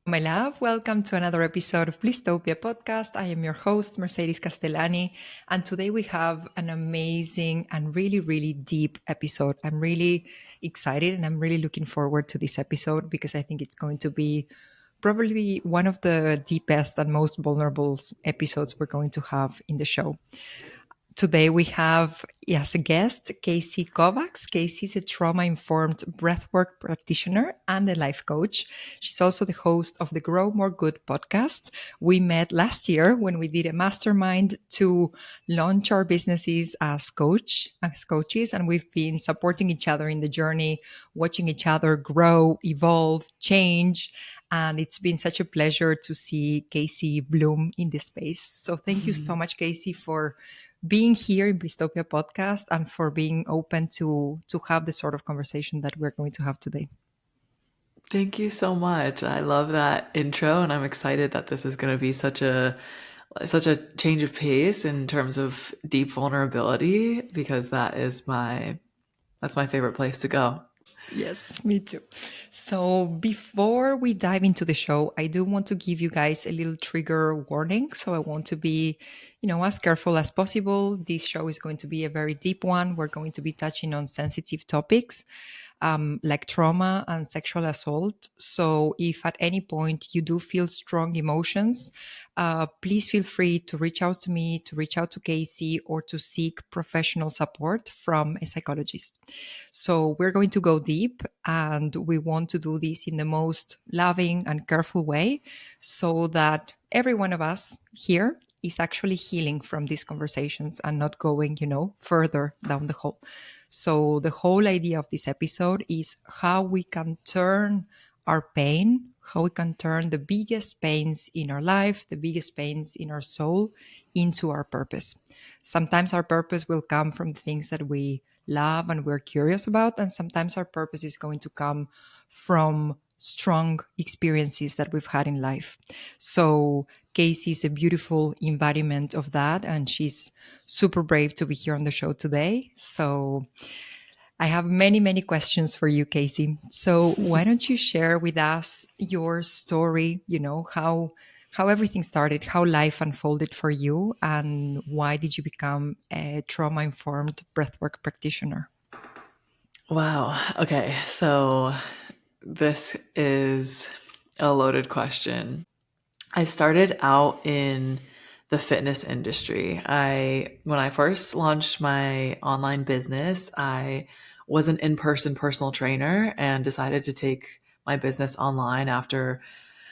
My love, welcome to another episode of Blisstopia podcast. I am your host, Mercedes Castellani, and today we have an amazing and really, really deep episode. I'm really excited and I'm really looking forward to this episode because I think it's going to be probably one of the deepest and most vulnerable episodes we're going to have in the show. Today we have as a guest Cassie Kovacs. Cassie is a trauma-informed breathwork practitioner and a life coach. She's also the host of the Grow More Good podcast. We met last year when we did a mastermind to launch our businesses as coaches, and we've been supporting each other in the journey, watching each other grow, evolve, change. And it's been such a pleasure to see Cassie bloom in this space. So thank you so much, Cassie, for being here in Blisstopia podcast and for being open to have the sort of conversation that we're going to have today. Thank you so much. I love that intro, and I'm excited that this is going to be such a change of pace in terms of deep vulnerability, because that's my favorite place to go. Yes, me too. So before we dive into the show, I do want to give you guys a little trigger warning. So I want to be, as careful as possible. This show is going to be a very deep one. We're going to be touching on sensitive topics. Like trauma and sexual assault. So if at any point you do feel strong emotions, please feel free to reach out to me, to reach out to Casey, or to seek professional support from a psychologist. So we're going to go deep, and we want to do this in the most loving and careful way so that every one of us here is actually healing from these conversations and not going, further down the hole. So the whole idea of this episode is how we can turn our pain, how we can turn the biggest pains in our life, the biggest pains in our soul into our purpose. Sometimes our purpose will come from the things that we love and we're curious about, and sometimes our purpose is going to come from strong experiences that we've had in life. So Casey is a beautiful embodiment of that, and she's super brave to be here on the show today. So I have many, many questions for you, Casey. So why don't you share with us your story, how everything started, how life unfolded for you, and why did you become a trauma-informed breathwork practitioner? Wow. Okay. So this is a loaded question. I started out in the fitness industry. When I first launched my online business, I was an in-person personal trainer and decided to take my business online after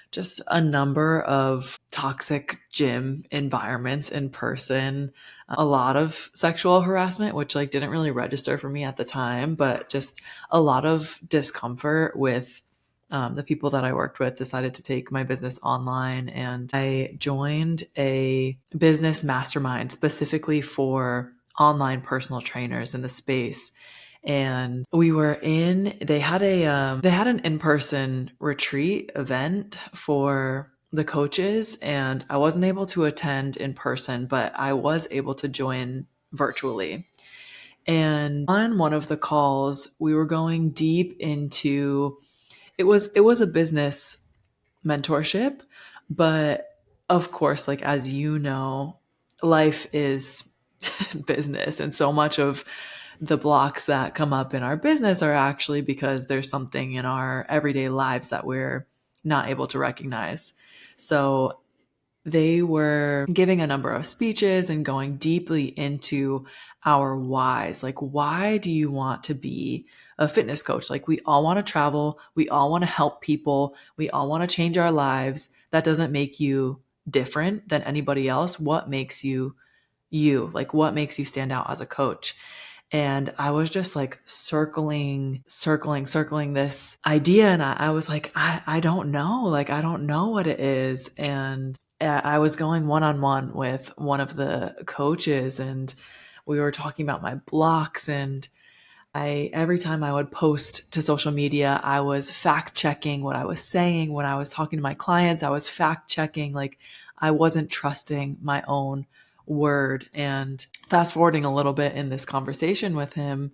just a number of toxic gym environments in person, a lot of sexual harassment, which didn't really register for me at the time, but just a lot of discomfort with the people that I worked with. Decided to take my business online, and I joined a business mastermind specifically for online personal trainers in the space. And they had an in-person retreat event for the coaches, and I wasn't able to attend in person, but I was able to join virtually. And on one of the calls, we were going deep into it was a business mentorship, but of course, as you know, life is business, and so much of the blocks that come up in our business are actually because there's something in our everyday lives that we're not able to recognize. So they were giving a number of speeches and going deeply into our whys. Why do you want to be a fitness coach? We all want to travel. We all want to help people. We all want to change our lives. That doesn't make you different than anybody else. What makes you you? What makes you stand out as a coach? And I was just circling this idea. And I was like, I don't know. I don't know what it is. And I was going one-on-one with one of the coaches, and we were talking about my blocks. And every time I would post to social media, I was fact checking what I was saying. When I was talking to my clients, I was fact checking. I wasn't trusting my own word. And fast forwarding a little bit in this conversation with him,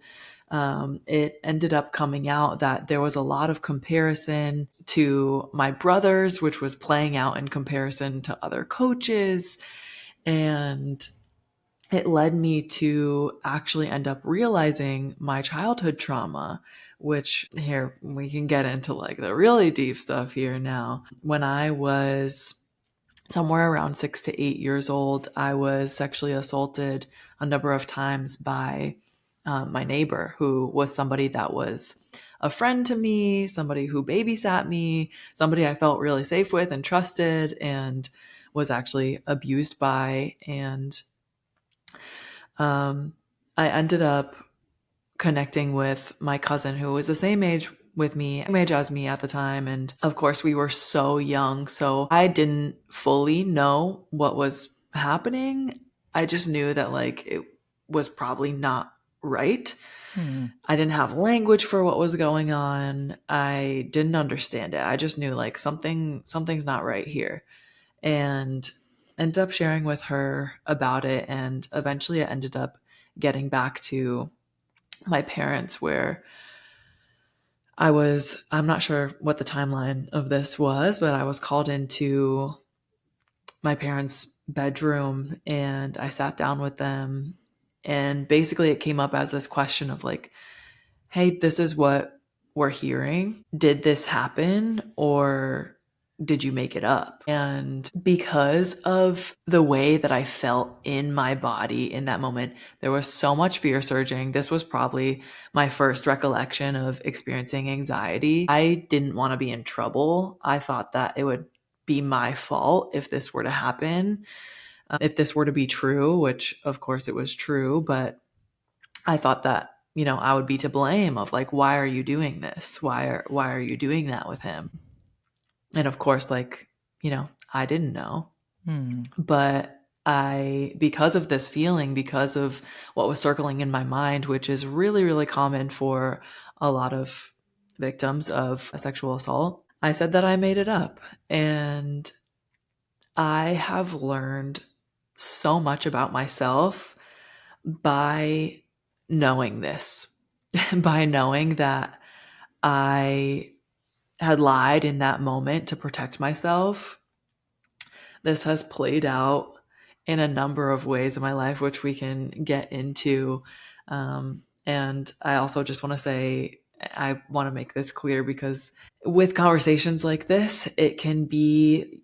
it ended up coming out that there was a lot of comparison to my brothers, which was playing out in comparison to other coaches. And it led me to actually end up realizing my childhood trauma, which here we can get into like the really deep stuff here now. When I was somewhere around 6 to 8 years old, I was sexually assaulted a number of times by my neighbor, who was somebody that was a friend to me, somebody who babysat me, somebody I felt really safe with and trusted, and was actually abused by. And I ended up connecting with my cousin, who was the same age with me, same age as me at the time. And of course, we were so young. So I didn't fully know what was happening. I just knew that like it was probably not right. I didn't have language for what was going on. I didn't understand it. I just knew like something's not right here. And ended up sharing with her about it. And eventually it ended up getting back to my parents, where I'm not sure what the timeline of this was, but I was called into my parents' bedroom and I sat down with them. And basically, it came up as this question of like, hey, this is what we're hearing. Did this happen or did you make it up? And because of the way that I felt in my body in that moment, there was so much fear surging. This was probably my first recollection of experiencing anxiety. I didn't want to be in trouble. I thought that it would be my fault if this were to happen, if this were to be true, which of course it was true, but I thought that, I would be to blame of like, why are you doing this? Why are you doing that with him? And of course, like, I didn't know. But because of this feeling, because of what was circling in my mind, which is really, really common for a lot of victims of sexual assault, I said that I made it up. And I have learned so much about myself by knowing this, by knowing that I had lied in that moment to protect myself. This has played out in a number of ways in my life, which we can get into. And I also just want to say, I want to make this clear because with conversations like this, it can be,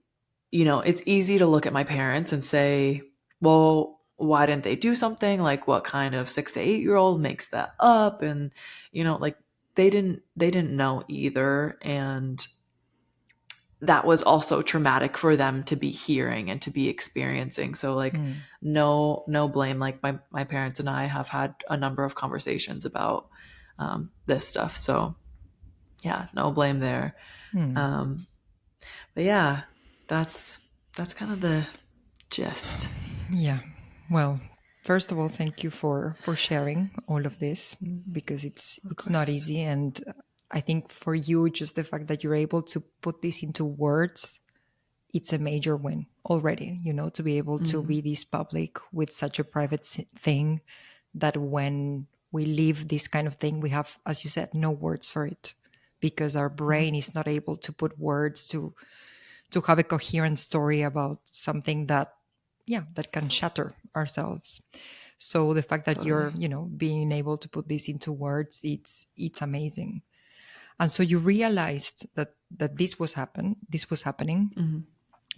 it's easy to look at my parents and say, well, why didn't they do something? Like, what kind of 6 to 8 year old makes that up? And, like they didn't know either. And that was also traumatic for them to be hearing and to be experiencing. So like no blame. Like my parents and I have had a number of conversations about this stuff. So yeah, no blame there. But yeah, that's kind of the gist. Yeah. Well, first of all, thank you for sharing all of this, because Of it's not course. easy. And I think for you, just the fact that you're able to put this into words, it's a major win already, to be able to be this public with such a private thing, that when we leave this kind of thing, we have, as you said, no words for it, because our brain is not able to put words to have a coherent story about something that, yeah, that can shatter ourselves. So the fact that you're, Totally. being able to put this into words, it's amazing. And so you realized that this was happening,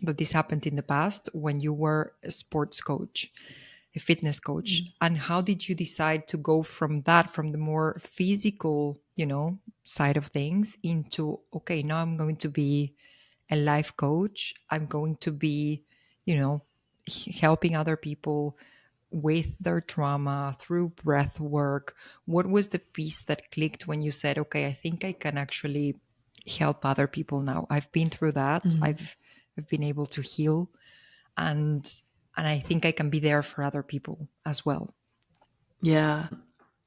that this happened in the past when you were a sports coach, a fitness coach. And how did you decide to go from that, from the more physical, side of things, into, okay, now I'm going to be a life coach. I'm going to be, you know, helping other people with their trauma through breath work. What was the piece that clicked when you said, okay, I think I can actually help other people now? I've been through that. I've been able to heal, and I think I can be there for other people as well. Yeah.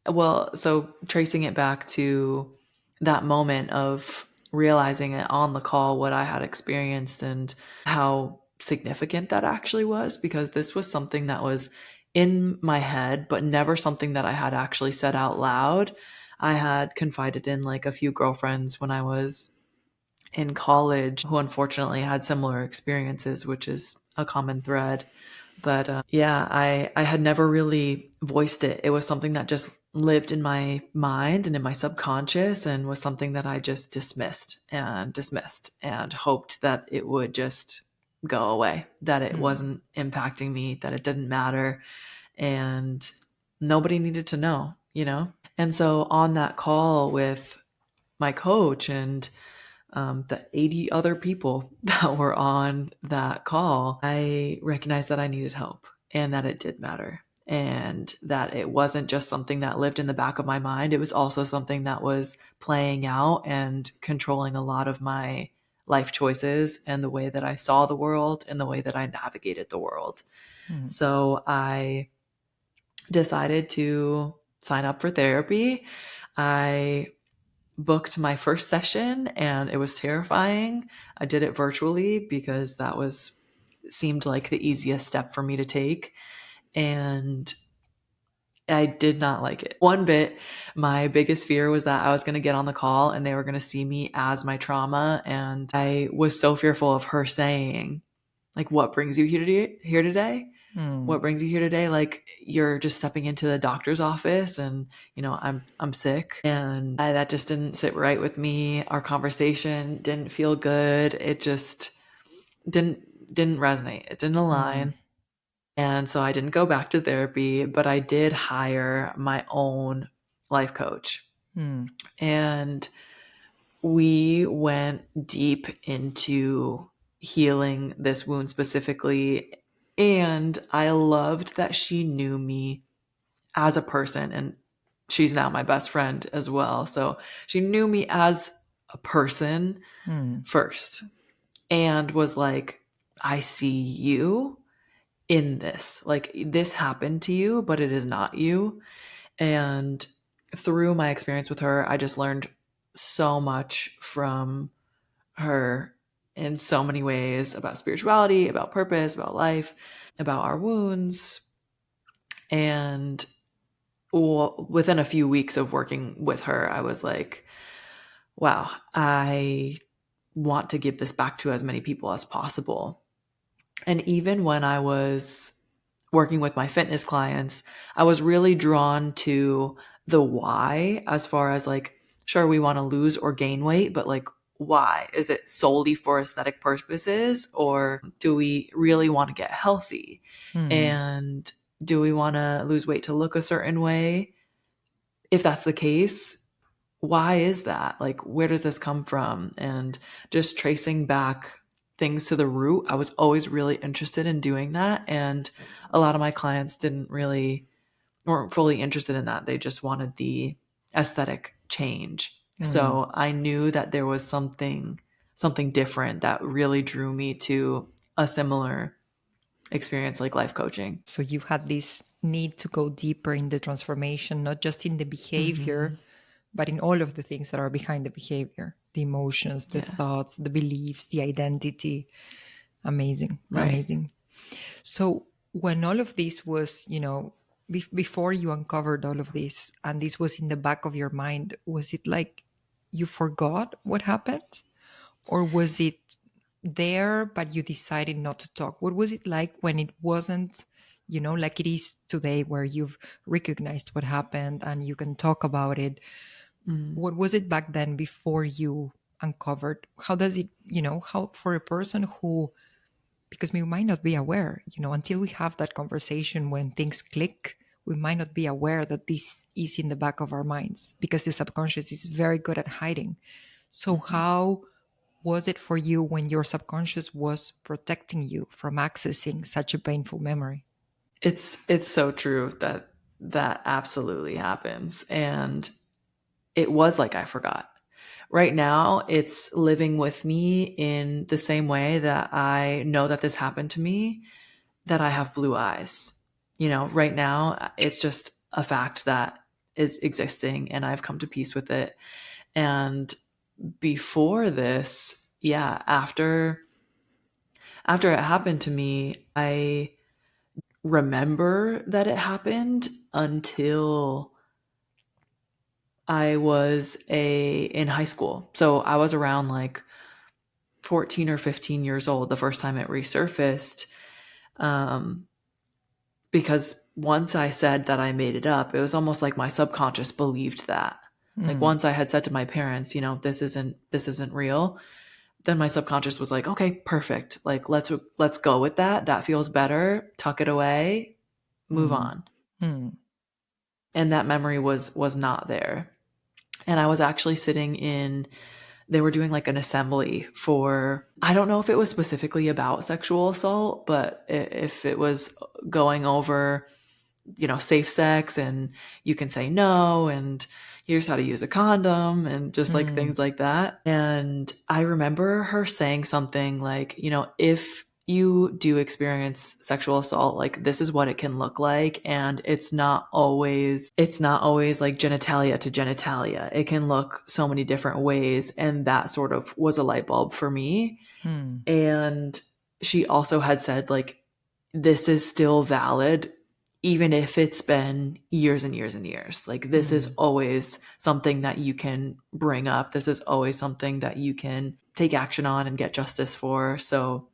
Well, so tracing it back to that moment of realizing it on the call, what I had experienced and how significant that actually was, because this was something that was in my head, but never something that I had actually said out loud. I had confided in like a few girlfriends when I was in college who unfortunately had similar experiences, which is a common thread. But yeah, I had never really voiced it. It was something that just lived in my mind and in my subconscious, and was something that I just dismissed and hoped that it would just go away, that it Mm. wasn't impacting me, that it didn't matter, and nobody needed to know, you know? And so on that call with my coach and the 80 other people that were on that call, I recognized that I needed help and that it did matter. And that it wasn't just something that lived in the back of my mind. It was also something that was playing out and controlling a lot of my life choices and the way that I saw the world and the way that I navigated the world. Mm. So I decided to sign up for therapy. I booked my first session and it was terrifying. I did it virtually because that was seemed like the easiest step for me to take, and I did not like it one bit. My biggest fear was that I was going to get on the call and they were going to see me as my trauma, and I was so fearful of her saying, like, what brings you here today? Mm. What brings you here today? Like, you're just stepping into the doctor's office and, I'm sick. And that just didn't sit right with me. Our conversation didn't feel good. It just didn't resonate. It didn't Mm. align. And so I didn't go back to therapy, but I did hire my own life coach. Mm. And we went deep into healing this wound specifically. And I loved that she knew me as a person. And she's now my best friend as well. So she knew me as a person Mm. first and was like, I see you in this. Like, this happened to you, but it is not you. And through my experience with her, I just learned so much from her in so many ways about spirituality, about purpose, about life, about our wounds. And within a few weeks of working with her, I was like, wow, I want to give this back to as many people as possible. And even when I was working with my fitness clients, I was really drawn to the why, as far as like, sure, we want to lose or gain weight, but like, why? Is it solely for aesthetic purposes, or do we really want to get healthy? Mm. And do we want to lose weight to look a certain way? If that's the case, why is that? Like, where does this come from? And just tracing back things to the root, I was always really interested in doing that. And a lot of my clients weren't fully interested in that. They just wanted the aesthetic change. Mm. So I knew that there was something different that really drew me to a similar experience like life coaching. So you had this need to go deeper in the transformation, not just in the Hmm. behavior, but in all of the things that are behind the behavior, the emotions, the Yeah. thoughts, the beliefs, the identity. Amazing. Right. Amazing. So when all of this was, before you uncovered all of this and this was in the back of your mind, was it like you forgot what happened? Or was it there, but you decided not to talk? What was it like when it wasn't, like it is today, where you've recognized what happened and you can talk about it? Mhm. What was it back then before you uncovered? How does it, how for a person who, because we might not be aware, until we have that conversation when things click, we might not be aware that this is in the back of our minds because the subconscious is very good at hiding. So, Mhm. how was it for you when your subconscious was protecting you from accessing such a painful memory? It's so true that that absolutely happens, and it was like I forgot. Right now, it's living with me in the same way that I know that this happened to me, that I have blue eyes. Right now, it's just a fact that is existing, and I've come to peace with it. And before this, yeah, after it happened to me, I remember that it happened until I was in high school. So I was around like 14 or 15 years old the first time it resurfaced. Um, because once I said that I made it up, it was almost like my subconscious believed that. Like Mm, once I had said to my parents, this isn't real, then my subconscious was like, okay, perfect. Like let's go with that. That feels better. Tuck it away, move mm, on. mm, And that memory was not there. And I was actually sitting in, they were doing like an assembly for, I don't know if it was specifically about sexual assault, but if it was going over, safe sex and you can say no, and here's how to use a condom, and just like mm, things like that. And I remember her saying something like, if you do experience sexual assault, like this is what it can look like, and it's not always like genitalia to genitalia. It can look so many different ways, and that sort of was a light bulb for me. mm, And she also had said, like, this is still valid, even if it's been years and years and years. Like, this is mm, always something that you can bring up. This is always something that you can take action on and get justice for. So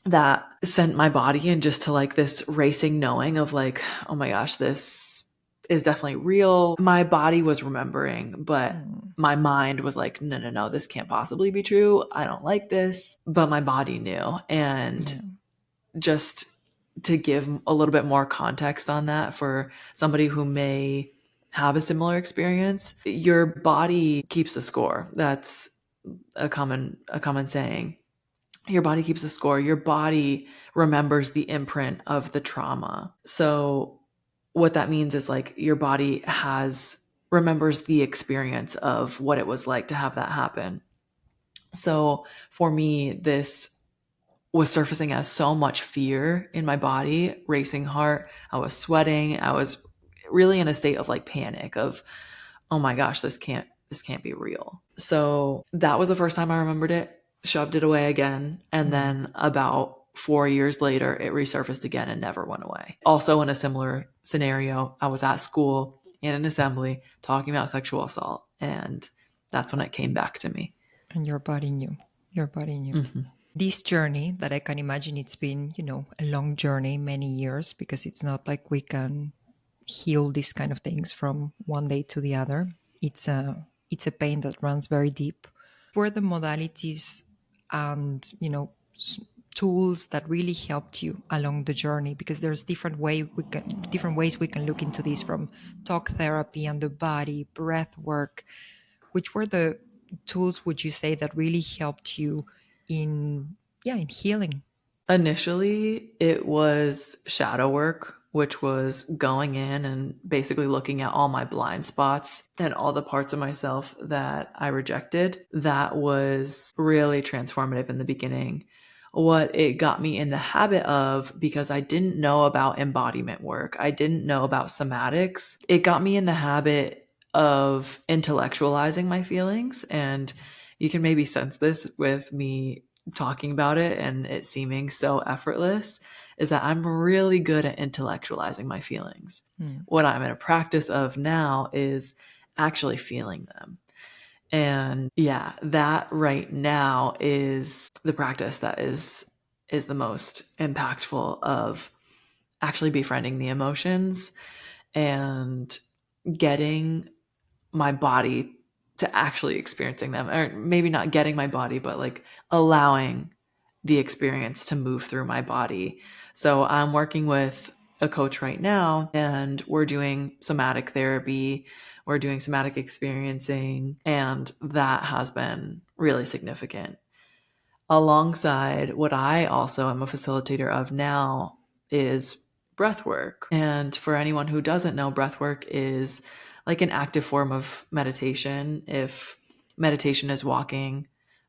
that sent my body in just to like this racing knowing of like, oh my gosh, this is definitely real. My body was remembering, but mm. my mind was like, no, no, no, this can't possibly be true. I don't like this. But my body knew. And Yeah. just to give a little bit more context on that for somebody who may have a similar experience, your body keeps the score. That's a common saying. Your body keeps a score. Your body remembers the imprint of the trauma. So what that means is like your body remembers the experience of what it was like to have that happen. So for me, this was surfacing as so much fear in my body, racing heart. I was sweating. I was really in a state of like panic of, oh my gosh, this can't be real. So that was the first time I remembered it, shoved it away again, and Mm. then about 4 years later it resurfaced again and never went away. Also in a similar scenario, I was at school in an assembly talking about sexual assault, and that's when it came back to me. And your body knew. Your body knew. Hmm. This journey that I can imagine it's been, a long journey, many years, because it's not like we can heal these kind of things from one day to the other. It's a pain that runs very deep. Were the modalities and tools that really helped you along the journey? Because there's different ways we can look into this, from talk therapy and the body, breath work. Which were the tools, would you say, that really helped you in in healing? Initially, it was shadow work, which was going in and basically looking at all my blind spots and all the parts of myself that I rejected. That was really transformative in the beginning. What it got me in the habit of, because I didn't know about embodiment work, I didn't know about somatics, it got me in the habit of intellectualizing my feelings. And you can maybe sense this with me talking about it and it seeming so effortless, is that I'm really good at intellectualizing my feelings. Mm, What I'm in a practice of now is actually feeling them. And yeah, that right now is the practice that is the most impactful of actually befriending the emotions and getting my body to actually experiencing them, or maybe not getting my body, but like allowing the experience to move through my body. So I'm working with a coach right now, and we're doing somatic therapy, we're doing somatic experiencing, and that has been really significant. Alongside what I also am a facilitator of now is breathwork. And for anyone who doesn't know, breathwork is like an active form of meditation. If meditation is walking,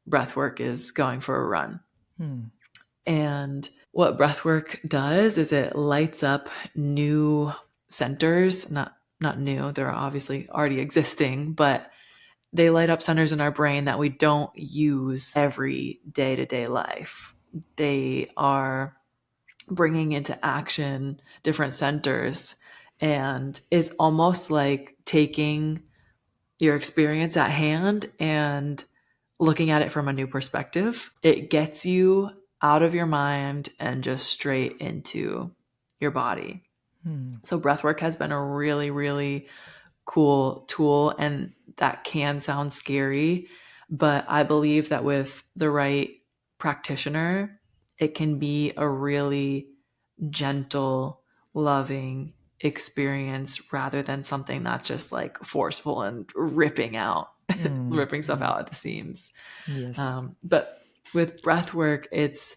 breathwork is going for a run. mm, And what breathwork does is it lights up new centers, not new, they're obviously already existing, but they light up centers in our brain that we don't use every day-to-day life. They are bringing into action different centers. And it's almost like taking your experience at hand and looking at it from a new perspective. It gets you out of your mind and just straight into your body. So breathwork has been a really, really cool tool, and that can sound scary, but I believe that with the right practitioner, it can be a really gentle, loving experience rather than something that's just like forceful and ripping out, Mm, ripping stuff out at the seams. yes. But with breath work, it's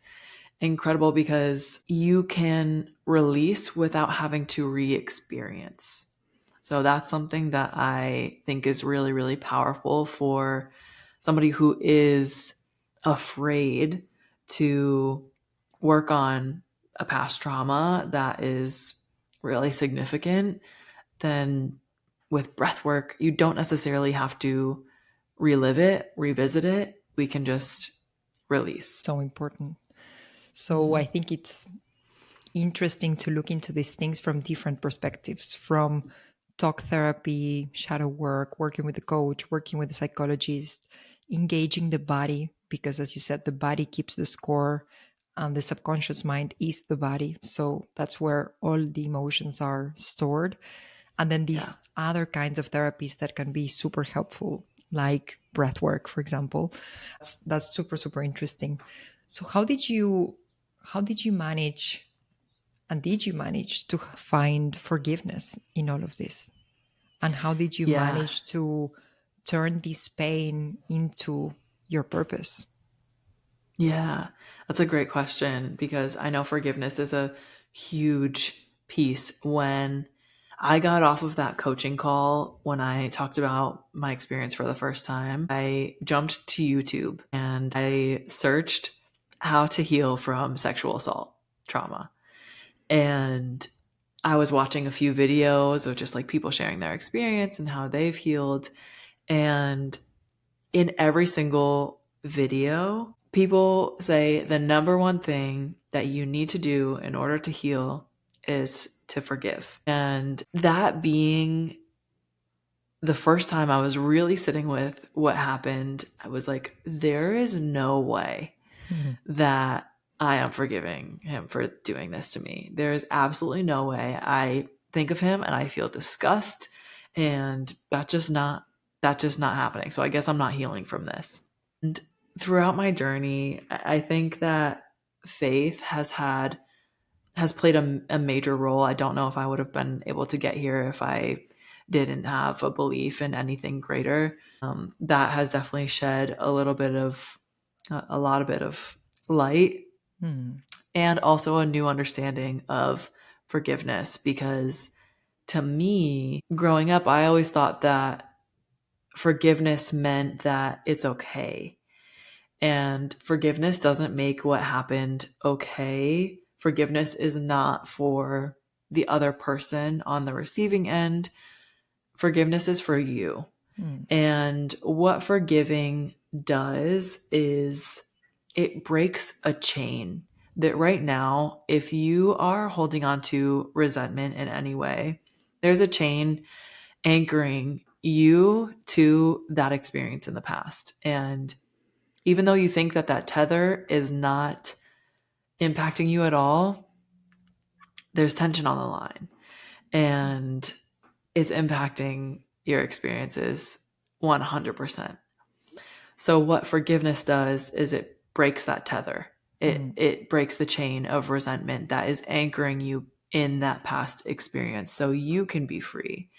incredible because you can release without having to re experience. So that's something that I think is really, really powerful for somebody who is afraid to work on a past trauma that is really significant. Then with breath work, you don't necessarily have to relive it, revisit it. We can just release. So important. So Mm-hmm. I think it's interesting to look into these things from different perspectives, from talk therapy, shadow work, working with the coach, working with the psychologist, engaging the body, because as you said, the body keeps the score and the subconscious mind is the body. So that's where all the emotions are stored. And then Yeah. these other kinds of therapies that can be super helpful, like breath work, for example. That's super, super interesting. So how did you manage, and did you manage to find forgiveness in all of this? And how did you Yeah. manage to turn this pain into your purpose? Yeah. That's a great question because I know forgiveness is a huge piece. When I got off of that coaching call, when I talked about my experience for the first time, I jumped to YouTube and I searched how to heal from sexual assault trauma. And I was watching a few videos of just like people sharing their experience and how they've healed. And in every single video, people say the number one thing that you need to do in order to heal is to forgive. And that being the first time I was really sitting with what happened, I was like, there is no way that I am forgiving him for doing this to me. There is absolutely no way. I think of him and I feel disgust, and that's just not happening. So I guess I'm not healing from this. And throughout my journey, I think that faith has played a major role. I don't know if I would have been able to get here if I didn't have a belief in anything greater. That has definitely shed a lot of bit of light, Hmm. and also a new understanding of forgiveness. Because to me, growing up, I always thought that forgiveness meant that it's okay. And forgiveness doesn't make what happened okay. Forgiveness is not for the other person on the receiving end. Forgiveness is for you. Hmm. And what forgiving does is it breaks a chain that right now, if you are holding on to resentment in any way, there's a chain anchoring you to that experience in the past. And even though you think that that tether is not impacting you at all, there's tension on the line and it's impacting your experiences 100%. So what forgiveness does is it breaks that tether. Hmm. It breaks the chain of resentment that is anchoring you in that past experience so you can be free.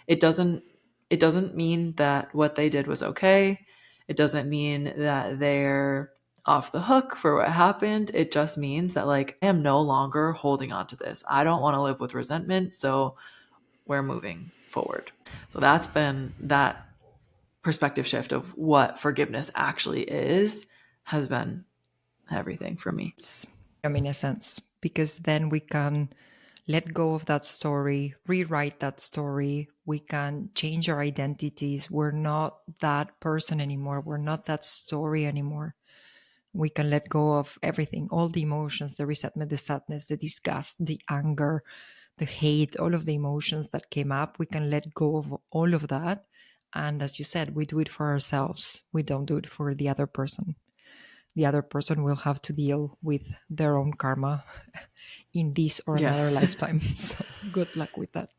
It doesn't it doesn't mean that what they did was okay. It doesn't mean that they're off the hook for what happened. It just means that like I am no longer holding on to this. I don't want to live with resentment, so we're moving forward. So that's been that perspective shift of what forgiveness actually is has been everything for me. In a sense, because then we can let go of that story, rewrite that story. We can change our identities. We're not that person anymore. We're not that story anymore. We can let go of everything, all the emotions, the resentment, the sadness, the disgust, the anger, the hate, all of the emotions that came up. We can let go of all of that. And as you said, we do it for ourselves. We don't do it for the other person. The other person will have to deal with their own karma in this or Yeah. another lifetime. So good luck with that.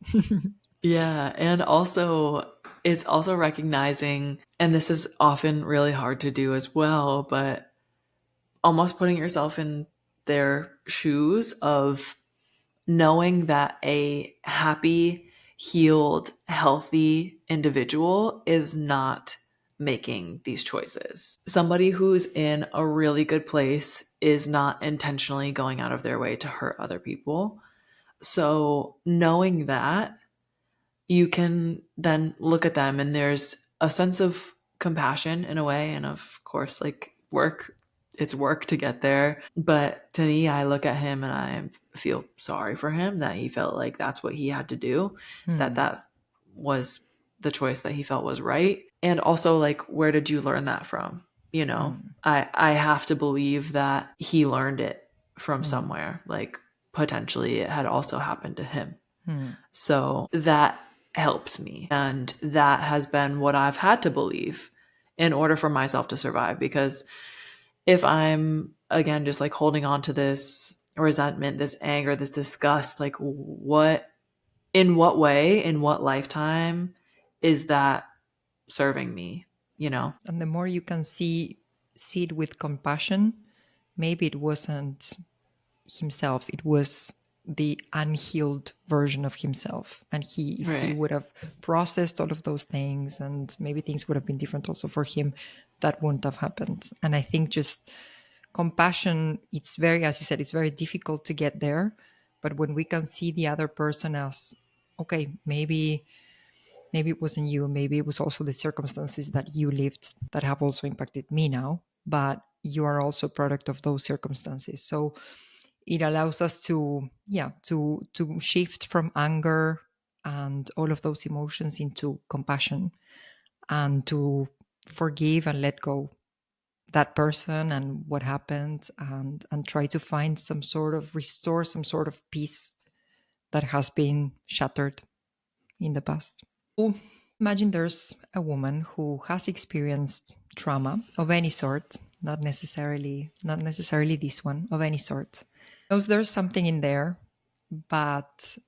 Yeah. And also, it's also recognizing, and this is often really hard to do as well, but almost putting yourself in their shoes of knowing that a happy, healed, healthy individual is not making these choices. Somebody who's in a really good place is not intentionally going out of their way to hurt other people. So, knowing that, you can then look at them and there's a sense of compassion in a way. And of course, like it's work to get there. But to me, I look at him and I feel sorry for him that he felt like that's what he had to do, that was the choice that he felt was right. And also, like, where did you learn that from? You know, I have to believe that he learned it from somewhere. Like, potentially it had also happened to him. So that helps me. And that has been what I've had to believe in order for myself to survive. Because if I'm, again, just like holding on to this resentment, this anger, this disgust, like in what way, in what lifetime is that serving me, you know? And the more you can see it with compassion, maybe it wasn't himself, it was the unhealed version of himself. And if he Right. would have processed all of those things, and maybe things would have been different also for him, that wouldn't have happened. And I think just compassion, it's very, as you said, it's very difficult to get there. But when we can see the other person as, okay, maybe it wasn't you, maybe it was also the circumstances that you lived that have also impacted me now, but you are also a product of those circumstances. So it allows us to, to shift from anger and all of those emotions into compassion, and to forgive and let go that person and what happened, and try to find some sort of restore some sort of peace that has been shattered in the past. Imagine there's a woman who has experienced trauma of any sort, not necessarily this one, of any sort. Knows there's something in there, but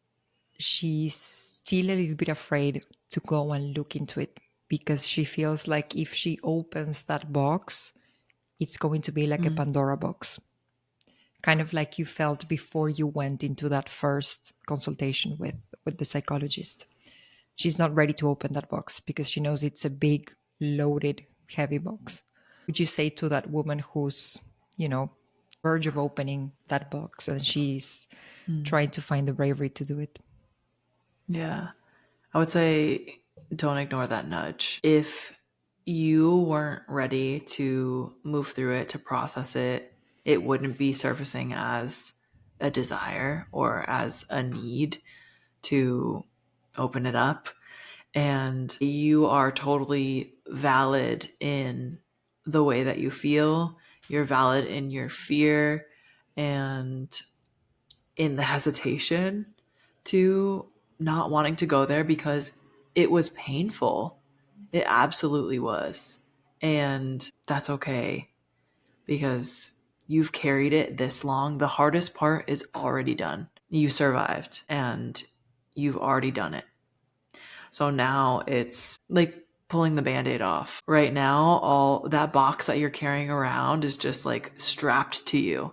she's still a little bit afraid to go and look into it, because she feels like if she opens that box, it's going to be like a Pandora box. Kind of like you felt before you went into that first consultation with the psychologist. She's not ready to open that box because she knows it's a big, loaded, heavy box. Would you say to that woman who's, verge of opening that box and she's trying to find the bravery to do it? Yeah. I would say don't ignore that nudge. If you weren't ready to move through it, to process it, it wouldn't be surfacing as a desire or as a need to open it up. And you are totally valid in the way that you feel. You're valid in your fear and in the hesitation to not wanting to go there because it was painful. It absolutely was. And that's okay because you've carried it this long. The hardest part is already done. You survived and you've already done it. So now it's like pulling the band-aid off. Right now, all that box that you're carrying around is just like strapped to you.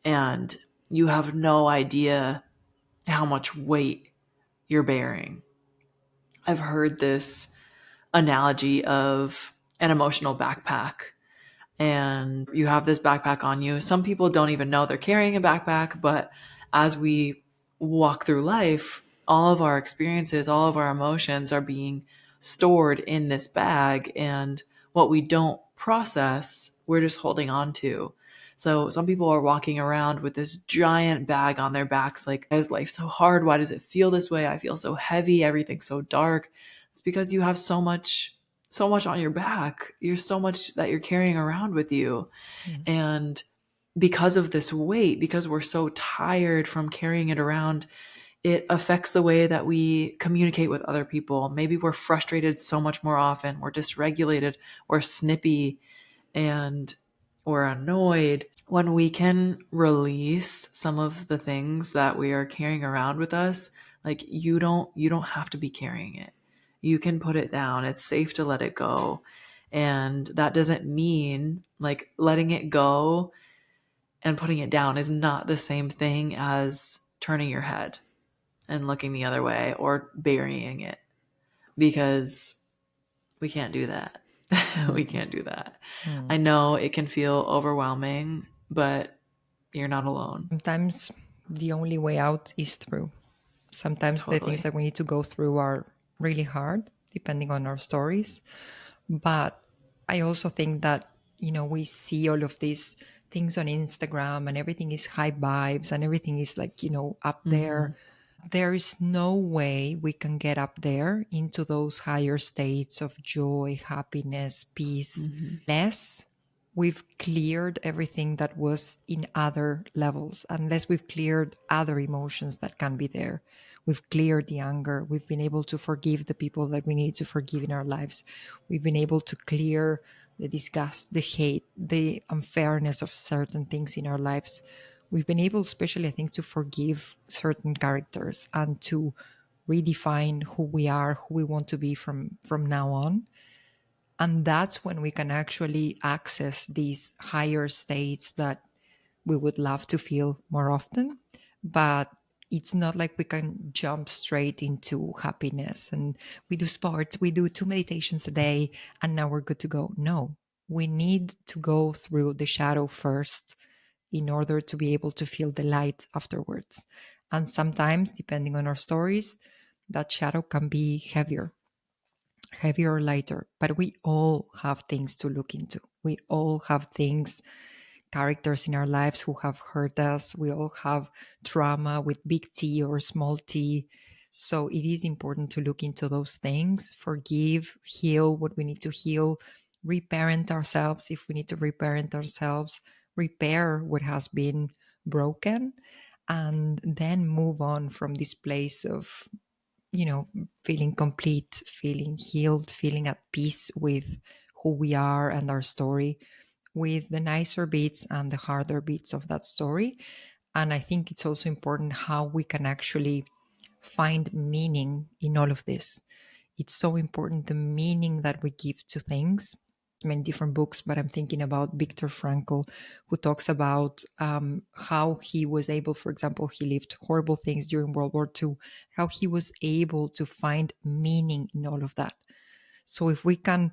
And you have no idea how much weight you're bearing. I've heard this analogy of an emotional backpack, and you have this backpack on you. Some people don't even know they're carrying a backpack, but as we walk through life, all of our experiences, all of our emotions are being stored in this bag, and what we don't process, we're just holding on to. So some people are walking around with this giant bag on their backs, like, why is life so hard? Why does it feel this way? I feel so heavy. Everything's so dark. It's because you have so much on your back. You're so much that you're carrying around with you. Mm. And because of this weight, because we're so tired from carrying it around, it affects the way that we communicate with other people. Maybe we're frustrated so much more often, we're dysregulated, we're snippy, and we're annoyed. When we can release some of the things that we are carrying around with us, like you don't have to be carrying it. You can put it down. It's safe to let it go. And that doesn't mean like letting it go and putting it down is not the same thing as turning your head and looking the other way or burying it, because we can't do that. We Mm. can't do that. I Mm. know it can feel overwhelming, but you're not alone. Sometimes the only way out is through. Sometimes the things Totally. that we need to go through are really hard, depending on our stories. But I also think that, we see all of these things on Instagram and everything is high vibes and everything is like, up Mm-hmm. there. There is no way we can get up there into those higher states of joy, happiness, peace, Mm-hmm. less we've cleared everything that was in other levels, unless we've cleared other emotions that can be there. We've cleared the anger. We've been able to forgive the people that we need to forgive in our lives. We've been able to clear the disgust, the hate, the unfairness of certain things in our lives. We've been able, especially, I think, to forgive certain characters and to redefine who we are, who we want to be from now on. And that's when we can actually access these higher states that we would love to feel more often. But it's not like we can jump straight into happiness and we do sports, we do 2 meditations a day, and now we're good to go. No, we need to go through the shadow first in order to be able to feel the light afterwards. And sometimes, depending on our stories, that shadow can be heavier or lighter, but we all have things to look into. We all have things, characters in our lives who have hurt us. We all have trauma with big T or small t. So it is important to look into those things, forgive, heal what we need to heal, reparent ourselves if we need to reparent ourselves, repair what has been broken, and then move on from this place of feeling complete, feeling healed, feeling at peace with who we are and our story, with the nicer bits and the harder bits of that story. And I think it's also important how we can actually find meaning in all of this. It's so important, the meaning that we give to things. Many different books, but I'm thinking about Viktor Frankl, who talks about how he was able, for example, he lived horrible things during World War II, how he was able to find meaning in all of that. So if we can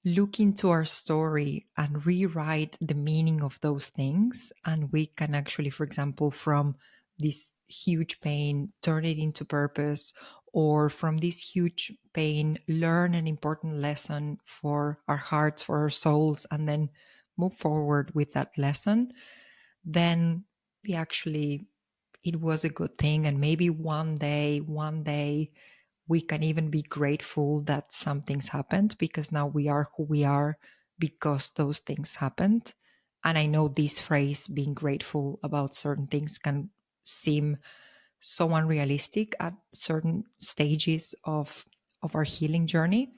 look into our story and rewrite the meaning of those things, and we can actually, for example, from this huge pain turn it into purpose, or from this huge pain learn an important lesson for our hearts, for our souls, and then move forward with that lesson, then we actually, it was a good thing. And maybe one day we can even be grateful that some things happened, because now we are who we are because those things happened. And I know this phrase, being grateful about certain things, can seem so unrealistic at certain stages of our healing journey.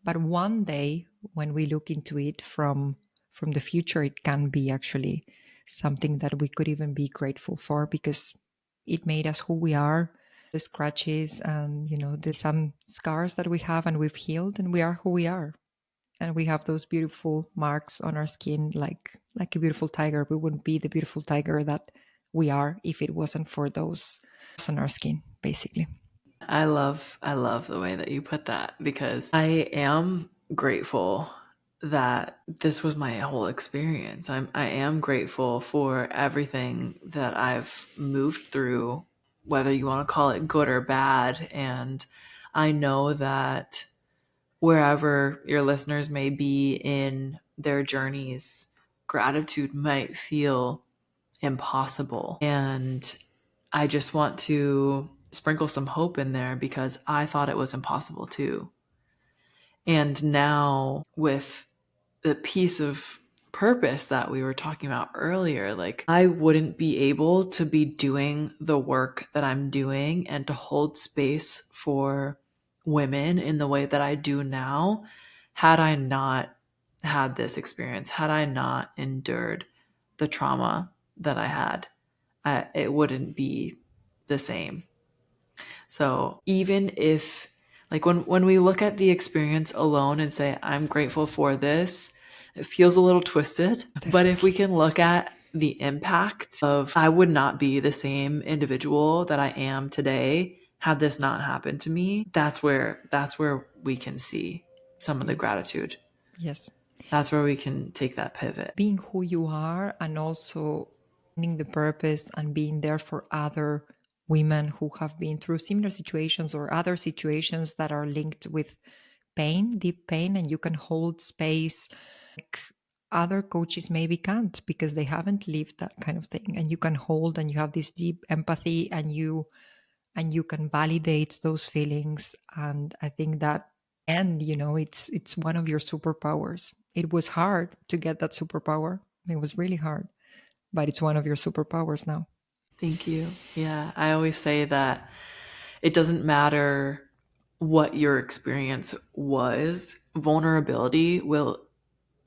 But one day when we look into it from the future, it can be actually something that we could even be grateful for, because it made us who we are. The scratches and there's some scars that we have and we've healed, and we are who we are. And we have those beautiful marks on our skin, like a beautiful tiger. We wouldn't be the beautiful tiger that we are if it wasn't for those on our skin, basically. I love the way that you put that, because I am grateful that this was my whole experience. I am grateful for everything that I've moved through, whether you want to call it good or bad. And I know that wherever your listeners may be in their journeys, gratitude might feel impossible. And I just want to sprinkle some hope in there, because I thought it was impossible too. And now with the piece of purpose that we were talking about earlier, like I wouldn't be able to be doing the work that I'm doing and to hold space for women in the way that I do now had I not had this experience, had I not endured the trauma that I had. It wouldn't be the same. So even if, like, when we look at the experience alone and say, I'm grateful for this, it feels a little twisted. But if we Definitely. can look at the impact of, I would not be the same individual that I am today had this not happened to me, that's where we can see some of the Yes. gratitude. Yes. That's where we can take that pivot. Being who you are and also finding the purpose and being there for other women who have been through similar situations or other situations that are linked with pain, deep pain, and you can hold space like other coaches maybe can't because they haven't lived that kind of thing. And you can hold and you have this deep empathy and you can validate those feelings. And I think that, and it's one of your superpowers. It was hard to get that superpower. It was really hard, but it's one of your superpowers now. Thank you. Yeah, I always say that it doesn't matter what your experience was, vulnerability will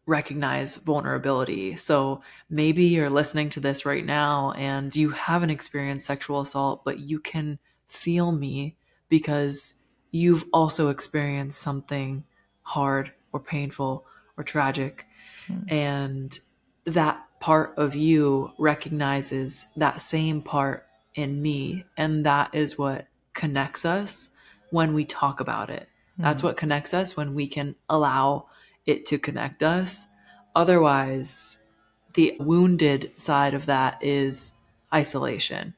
recognize vulnerability. So maybe you're listening to this right now and you haven't experienced sexual assault, but you can feel me because you've also experienced something hard or painful or tragic. Mm. And that part of you recognizes that same part in me. And that is what connects us when we talk about it. That's Mm. what connects us when we can allow it to connect us. Otherwise, the wounded side of that is isolation.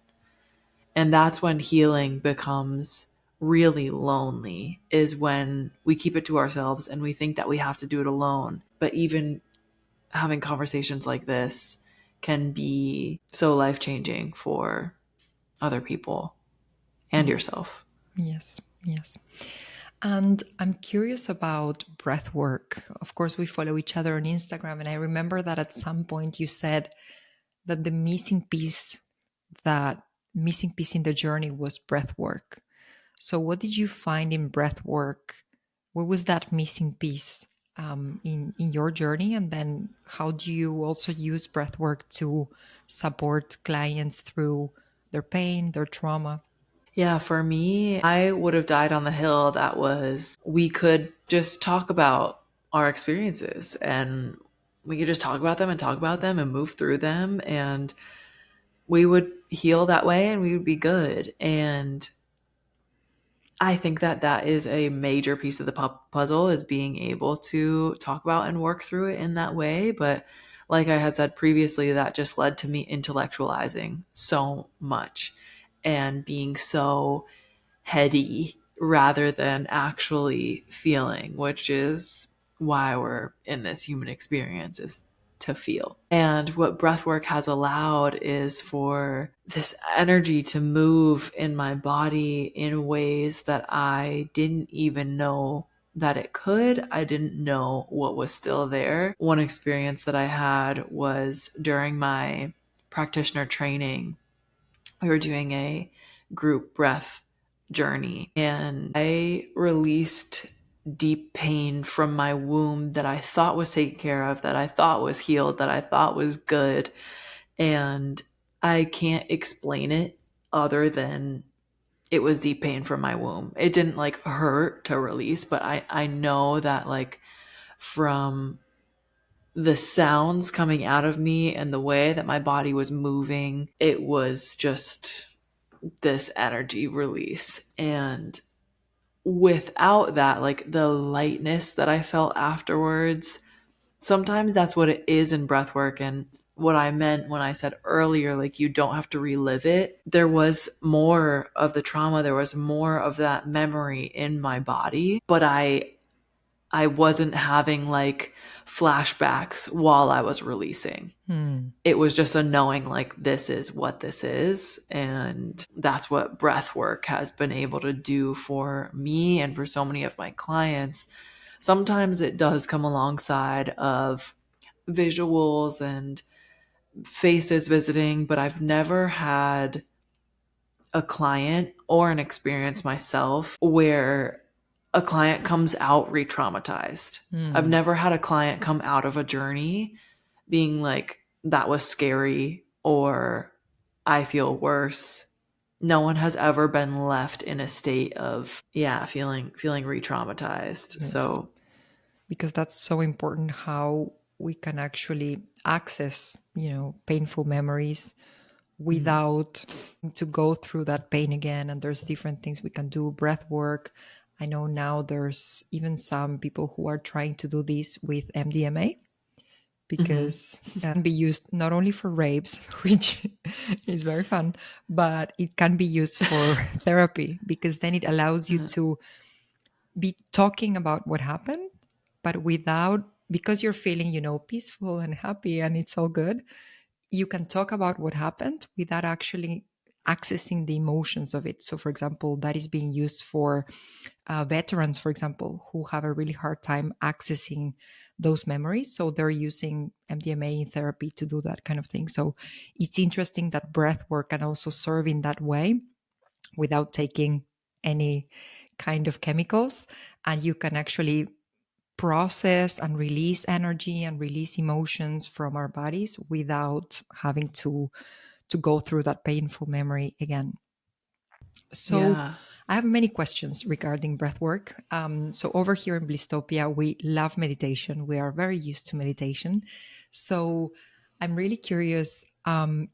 And that's when healing becomes really lonely, is when we keep it to ourselves and we think that we have to do it alone. But even having conversations like this can be so life changing for other people and Yeah. yourself. Yes. Yes. And I'm curious about breath work. Of course, we follow each other on Instagram. And I remember that at some point you said that the that missing piece in the journey was breath work. So, what did you find in breath work? What was that missing piece in your journey? And then, how do you also use breath work to support clients through their pain, their trauma? Yeah, for me, I would have died on the hill that was we could just talk about our experiences and we could just talk about them and talk about them and move through them and we would heal that way and we would be good. And I think that that is a major piece of the puzzle, is being able to talk about and work through it in that way. But like I had said previously, that just led to me intellectualizing so much and being so heady rather than actually feeling, which is why we're in this human experience, is to feel. And what breathwork has allowed is for this energy to move in my body in ways that I didn't even know that it could. I didn't know what was still there. One experience that I had was during my practitioner training. We were doing a group breath journey and I released deep pain from my womb that I thought was taken care of, that I thought was healed, that I thought was good. And I can't explain it other than it was deep pain from my womb. It didn't like hurt to release, but I know that like from the sounds coming out of me and the way that my body was moving, it was just this energy release. And without that, like the lightness that I felt afterwards, sometimes that's what it is in breath work. And what I meant when I said earlier, like you don't have to relive it, there was more of the trauma, there was more of that memory in my body, but I wasn't having like flashbacks while I was releasing. Hmm. It was just a knowing like this is what this is. And that's what breath work has been able to do for me and for so many of my clients, Sometimes it does come alongside of visuals and faces visiting, but I've never had a client or an experience myself where a client comes out re-traumatized. I've Hmm. never had a client come out of a journey being like, that was scary, or I feel worse. No one has ever been left in a state of, yeah, feeling re-traumatized. Yes, So, because that's so important how we can actually access, painful memories mhm, without to go through that pain again. And there's different things we can do, breath work. I know now there's even some people who are trying to do this with MDMA, mhm, because it can be used not only for rapes, which is very fun, but it can be used for therapy, because then it allows you uh, to be talking about what happened, but without, because you're feeling, peaceful and happy and it's all good, you can talk about what happened without actually accessing the emotions of it. So, for example, that is being used for veterans, for example, who have a really hard time accessing those memories. So, they're using MDMA in therapy to do that kind of thing. So, it's interesting that breath work can also serve in that way without taking any kind of chemicals. And you can actually process and release energy and release emotions from our bodies without having to go through that painful memory again. So yeah. I have many questions regarding breath work. So over here in Blisstopia, we love meditation. We are very used to meditation. So I'm really curious,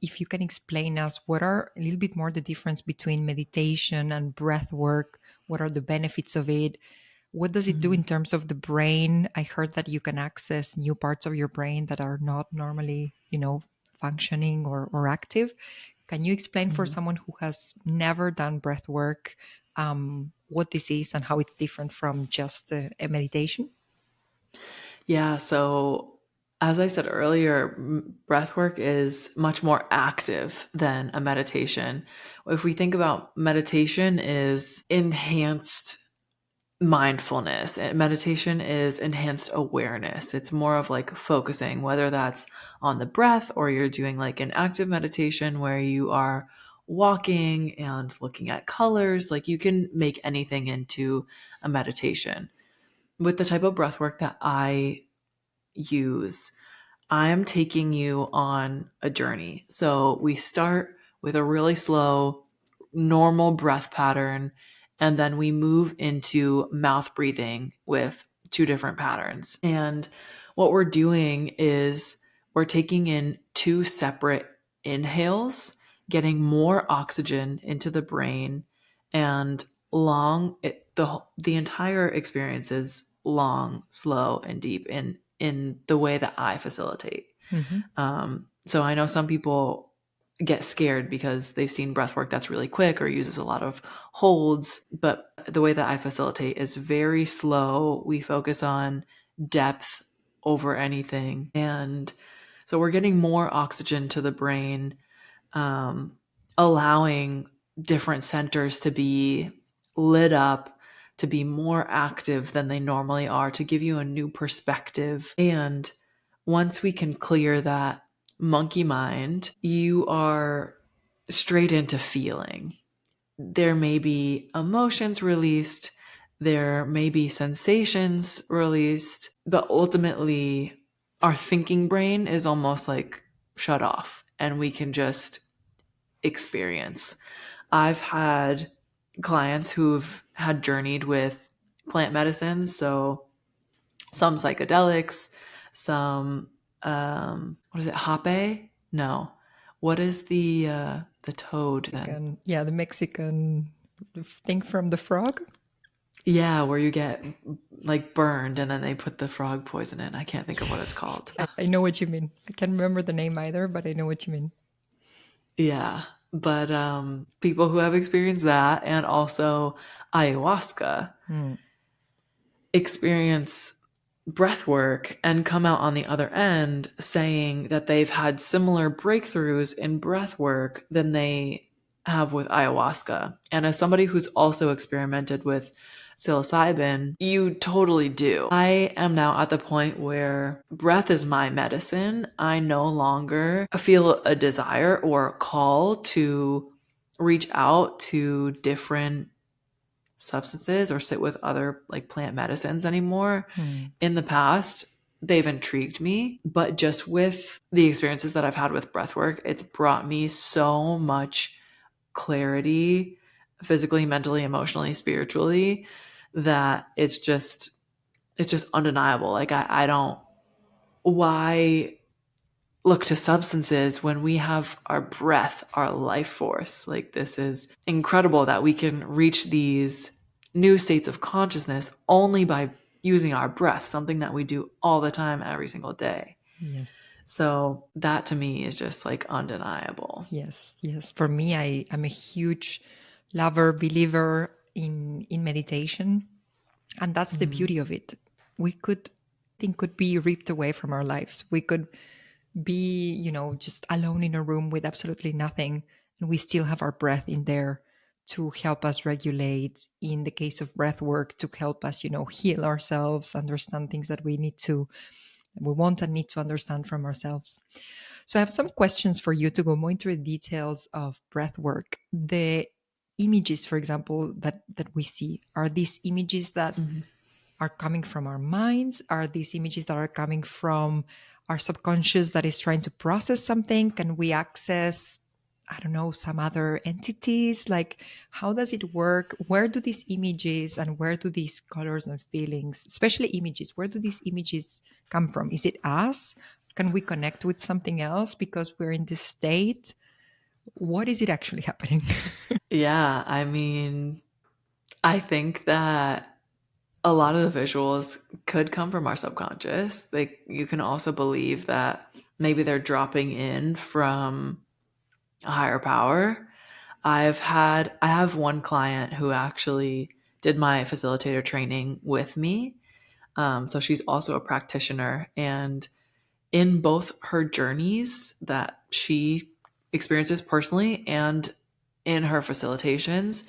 if you can explain us what are a little bit more the difference between meditation and breath work. What are the benefits of it? What does it do Mhm. in terms of the brain? I heard that you can access new parts of your brain that are not normally, functioning or active. Can you explain for Mhm. someone who has never done breath work, what this is and how it's different from just a meditation? Yeah, so as I said earlier, breath work is much more active than a meditation. If we think about meditation is enhanced mindfulness, and meditation is enhanced awareness. It's more of like focusing, whether that's on the breath or you're doing like an active meditation where you are walking and looking at colors. Like you can make anything into a meditation. With the type of breath work that I use, I'm taking you on a journey. So we start with a really slow, normal breath pattern, and then we move into mouth breathing with two different patterns. And what we're doing is we're taking in two separate inhales, getting more oxygen into the brain, and the entire experience is long, slow, and deep in the way that I facilitate. Hmm. So I know some people get scared because they've seen breath work that's really quick or uses a lot of holds, but the way that I facilitate is very slow. We focus on depth over anything. And so we're getting more oxygen to the brain, um, allowing different centers to be lit up, to be more active than they normally are, to give you a new perspective. And once we can clear that monkey mind, you are straight into feeling. There may be emotions released, there may be sensations released, but ultimately, our thinking brain is almost like shut off and we can just experience. I've had clients who've had journeyed with plant medicines, so some psychedelics, some what is it, hape? No. What is the toad then? Yeah, the Mexican thing from the frog. Yeah, where you get like burned and then they put the frog poison in. I can't think of what it's called. I know what you mean. I can't remember the name either, but I know what you mean. Yeah, but people who have experienced that and also ayahuasca Hmm. experience breath work and come out on the other end saying that they've had similar breakthroughs in breath work than they have with ayahuasca. And as somebody who's also experimented with psilocybin, you totally do. I am now at the point where breath is my medicine. I no longer feel a desire or a call to reach out to different substances or sit with other like plant medicines anymore. In the past, they've intrigued me, but just with the experiences that I've had with breathwork, it's brought me so much clarity physically, mentally, emotionally, spiritually, that it's just undeniable. Like I don't, why look to substances when we have our breath, our life force? Like, this is incredible that we can reach these new states of consciousness only by using our breath, something that we do all the time, every single day. Yes. So that to me is just like undeniable. Yes, yes. For me, I'm a huge lover, believer in meditation. And that's the Mm-hmm. beauty of it. We could think could be ripped away from our lives. We could be, just alone in a room with absolutely nothing. And we still have our breath in there to help us regulate. In the case of breath work, to help us, heal ourselves, understand things that we want and need to understand from ourselves. So I have some questions for you to go more into the details of breath work. The images, for example, that we see, are these images that Mm-hmm. are coming from our minds? Are these images that are coming from our subconscious that is trying to process something? Can we access, I don't know, some other entities? Like, how does it work? Where do these images and where do these colors and feelings, especially images, where do these images come from? Is it us? Can we connect with something else because we're in this state? What is it actually happening? Yeah, I mean, I think that a lot of the visuals could come from our subconscious. Like, you can also believe that maybe they're dropping in from a higher power. I have one client who actually did my facilitator training with me. So she's also a practitioner, and in both her journeys that she experiences personally and in her facilitations,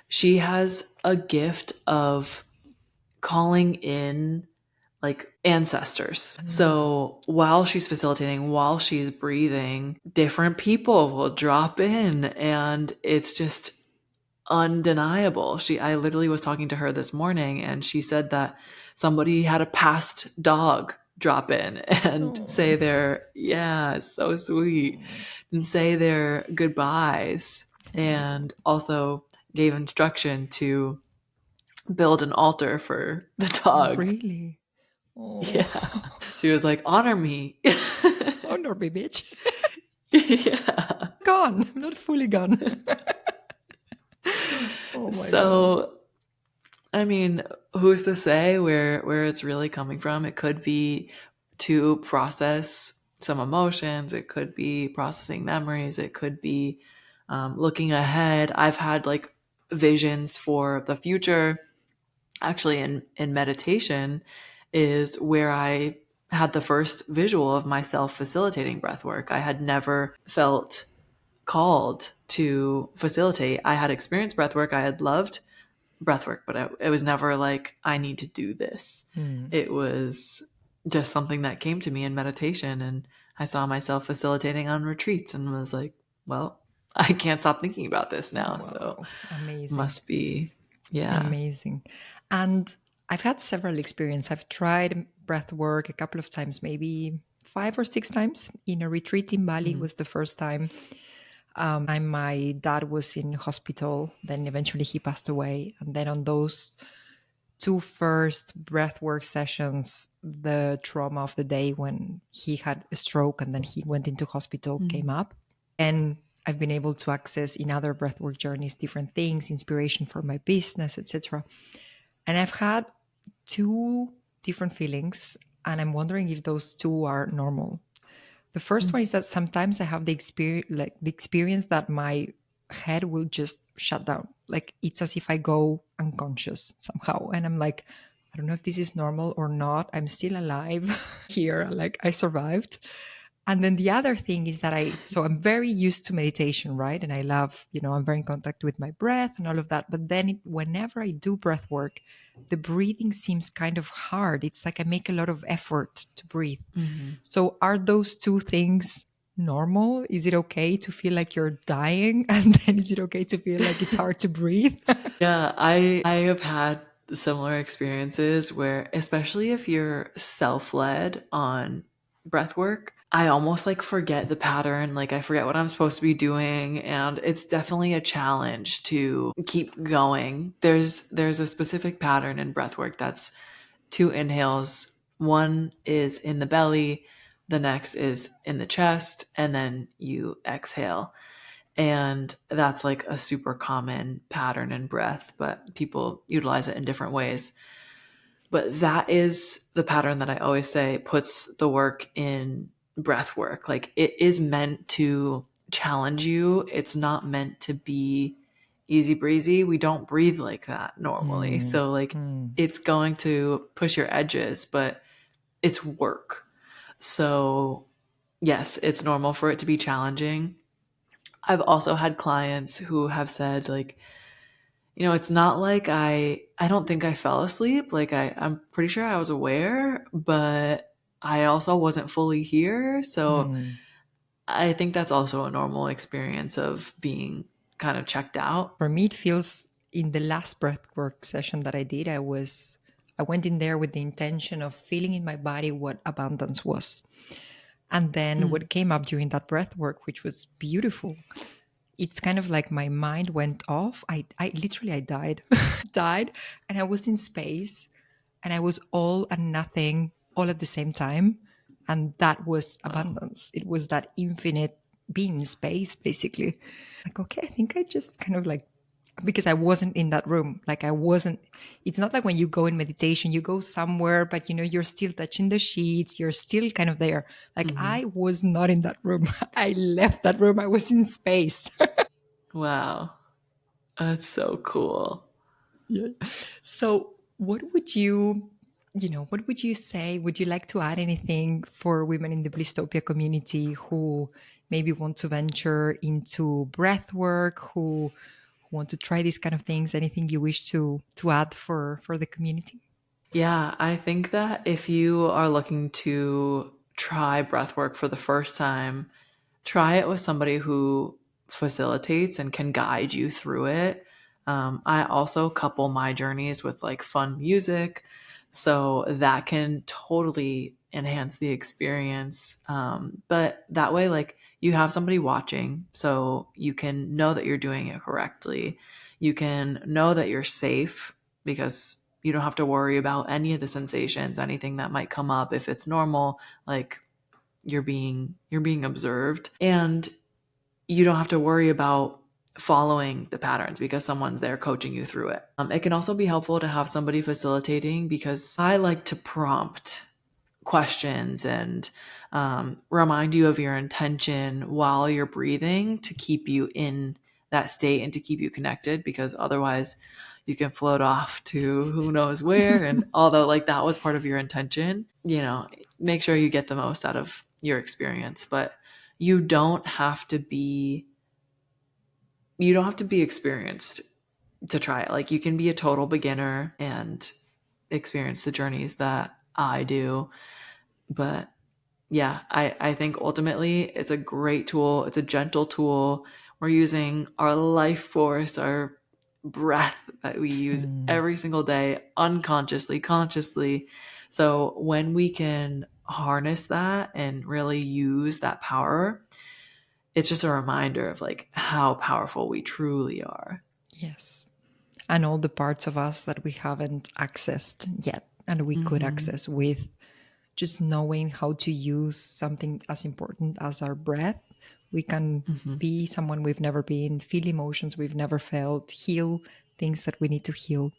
she has a gift of calling in like ancestors. So while she's facilitating, while she's breathing, different people will drop in, and it's just undeniable. I literally was talking to her this morning, and she said that somebody had a past dog drop in and Oh, say their, yeah, it's so sweet, and say their goodbyes, and also gave instruction to build an altar for the dog. really? Oh, Yeah. She was like, honor me. honor me, bitch. Yeah. Gone, not fully gone. Oh my God. So, I mean, who's to say where it's really coming from? It could be to process some emotions. It could be processing memories. It could be looking ahead. I've had like visions for the future. Actually, in meditation is where I had the first visual of myself facilitating breath work. I had never felt called to facilitate. I had experienced breath work. I had loved breath work, but it was never like, I need to do this. Hmm. It was just something that came to me in meditation. And I saw myself facilitating on retreats and was like, well, I can't stop thinking about this now. So Wow. Amazing. must be, yeah. Amazing. And I've had several experiences. I've tried breath work a couple of times, maybe 5 or 6 times. In a retreat in Bali Mm-hmm. was the first time. My dad was in hospital. Then eventually he passed away. And then on those two first breathwork sessions, the trauma of the day when he had a stroke and then he went into hospital came up. And I've been able to access in other breathwork journeys different things, inspiration for my business, etc. And I've had two different feelings, and I'm wondering if those two are normal. The first one is that sometimes I have the experience that my head will just shut down. Like it's as if I go unconscious somehow. And I'm like, I don't know if this is normal or not. I'm still alive here. Like I survived. And then the other thing is that so I'm very used to meditation, right? And I love, I'm very in contact with my breath and all of that. But then whenever I do breath work, the breathing seems kind of hard. It's like I make a lot of effort to breathe. Mhm. So are those two things normal? Is it okay to feel like you're dying? And then is it okay to feel like it's hard to breathe? Yeah, I have had similar experiences where, especially if you're self-led on breath work, I almost like forget the pattern, like I forget what I'm supposed to be doing, and it's definitely a challenge to keep going. There's a specific pattern in breath work that's two inhales. One is in the belly, the next is in the chest, and then you exhale. And that's like a super common pattern in breath, but people utilize it in different ways. But that is the pattern that I always say puts the work in breath work. Like it is meant to challenge you, it's not meant to be easy breezy. We don't breathe like that normally. Hmm. So, like, Hmm. it's going to push your edges, but it's work. So, yes, it's normal for it to be challenging. I've also had clients who have said like, it's not like I don't think I fell asleep. Like I'm pretty sure I was aware, but I also wasn't fully here. So Hmm. I think that's also a normal experience of being kind of checked out. For me, it feels in the last breathwork session that I did, I went in there with the intention of feeling in my body what abundance was. And then Mm. what came up during that breath work, which was beautiful, it's kind of like my mind went off. I literally, I died, died, and I was in space, and I was all and nothing all at the same time. And that was Wow. abundance. It was that infinite being in space, basically. Like, okay, I think I just kind of like, because I wasn't in that room. Like I wasn't, it's not like when you go in meditation, you go somewhere, but you're still touching the sheets, you're still kind of there. Like Hmm. I was not in that room. I left that room. I was in space. Wow. That's so cool. Yeah. So, what would you say? Would you like to add anything for women in the Blisstopia community who maybe want to venture into breath work, who want to try these kind of things? Anything you wish to add for the community? Yeah, I think that if you are looking to try breath work for the first time, try it with somebody who facilitates and can guide you through it. I also couple my journeys with like fun music, so that can totally enhance the experience. But that way, like, you have somebody watching, so you can know that you're doing it correctly. You can know that you're safe because you don't have to worry about any of the sensations, anything that might come up. If it's normal, like, you're being observed, and you don't have to worry about following the patterns because someone's there coaching you through it. It can also be helpful to have somebody facilitating because I like to prompt questions and remind you of your intention while you're breathing to keep you in that state and to keep you connected, because otherwise you can float off to who knows where. And although, like, that was part of your intention, make sure you get the most out of your experience. But you don't have to be you don't have to be experienced to try it. Like, you can be a total beginner and experience the journeys that I do. But yeah, I think ultimately it's a great tool. It's a gentle tool. We're using our life force, our breath that we use Hmm. every single day, unconsciously, consciously. So when we can harness that and really use that power, it's just a reminder of like how powerful we truly are. Yes. And all the parts of us that we haven't accessed yet and we could Hmm. access with just knowing how to use something as important as our breath. We can Hmm. be someone we've never been, feel emotions we've never felt, heal things that we need to heal.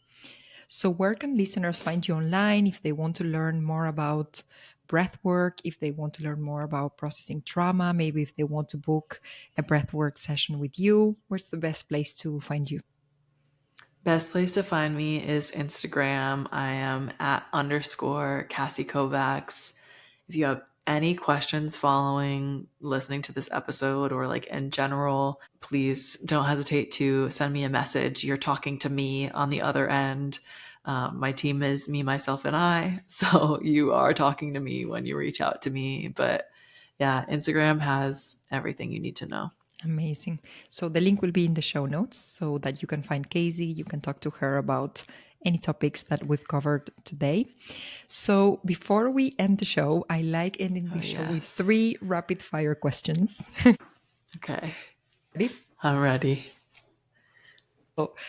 So, where can listeners find you online if they want to learn more about breath work, if they want to learn more about processing trauma, maybe if they want to book a breath work session with you? Where's the best place to find you? Best place to find me is Instagram. I am at _Cassie Kovacs. If you have any questions following listening to this episode or like in general, please don't hesitate to send me a message. You're talking to me on the other end. My team is me, myself, and I. So you are talking to me when you reach out to me. But yeah, Instagram has everything you need to know. Amazing. So the link will be in the show notes so that you can find Casey. You can talk to her about any topics that we've covered today. So before we end the show, I like ending the show with Yes. 3 rapid fire questions. Okay. Ready? I'm ready.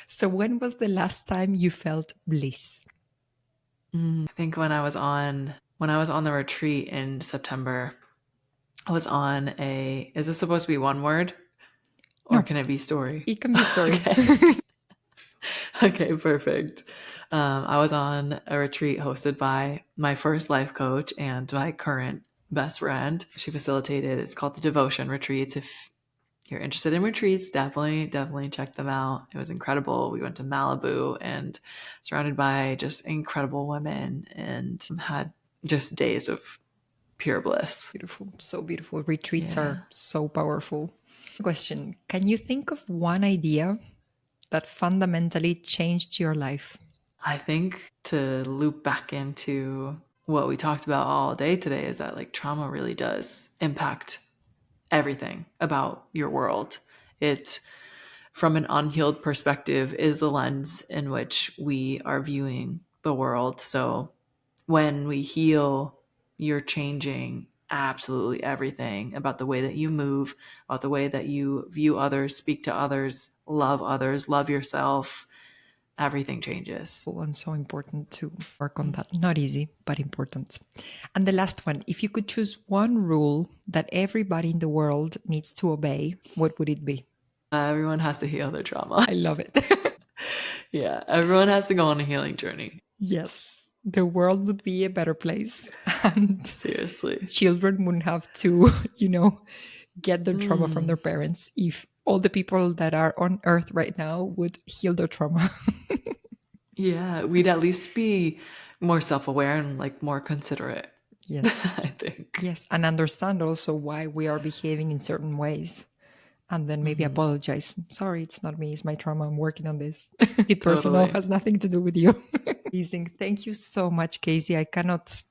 So when was the last time you felt bliss? I think when I was on the retreat in September, I was on a, is this supposed to be one word or No, can it be story? it can be story. Okay. Okay, perfect. I was on a retreat hosted by my first life coach and my current best friend. She facilitated, it's called the Devotion Retreats. If you're interested in retreats, definitely check them out. It was incredible. We went to Malibu and surrounded by just incredible women and had just days of pure bliss. Beautiful, so beautiful. Retreats Yeah. are so powerful. Question: can you think of one idea that fundamentally changed your life? I think to loop back into what we talked about all day today is that like trauma really does impact everything about your world. It's from an unhealed perspective is the lens in which we are viewing the world. So when we heal, you're changing absolutely everything about the way that you move, about the way that you view others, speak to others, love yourself. Everything changes. And so important to work on that. Not easy, but important. And the last one: if you could choose one rule that everybody in the world needs to obey, what would it be? Everyone has to heal their trauma. I love it. Yeah, everyone has to go on a healing journey. Yes, the world would be a better place. And Seriously. children wouldn't have to, get their trauma from their parents if all the people that are on earth right now would heal their trauma. Yeah, we'd at least be more self-aware and like more considerate. Yes. I think. Yes. And understand also why we are behaving in certain ways. And then maybe apologize. Sorry, it's not me, it's my trauma. I'm working on this. It personal Totally. has nothing to do with you. Amazing. Thank you so much, Casey. I cannot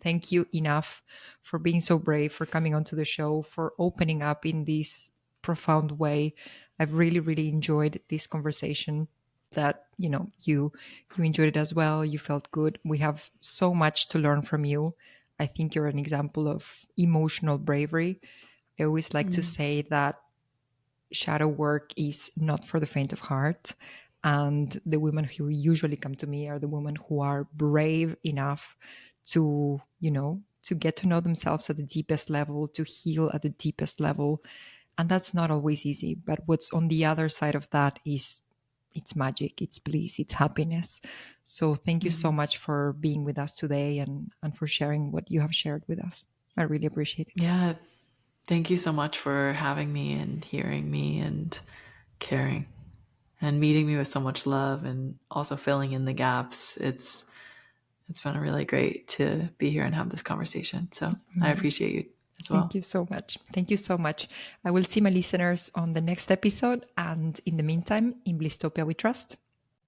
thank you enough for being so brave, for coming onto the show, for opening up in this profound way. I've really, really enjoyed this conversation. That you enjoyed it as well. You felt good. We have so much to learn from you. I think you're an example of emotional bravery. I always like to say that shadow work is not for the faint of heart. And the women who usually come to me are the women who are brave enough to, to get to know themselves at the deepest level, to heal at the deepest level. And that's not always easy. But what's on the other side of that is it's magic, it's bliss, it's happiness. So thank you so much for being with us today and for sharing what you have shared with us. I really appreciate it. Yeah. Thank you so much for having me and hearing me and caring and meeting me with so much love and also filling in the gaps. It's been really great to be here and have this conversation. So I appreciate you as well. Thank you so much. Thank you so much. I will see my listeners on the next episode. And in the meantime, in Blisstopia we trust.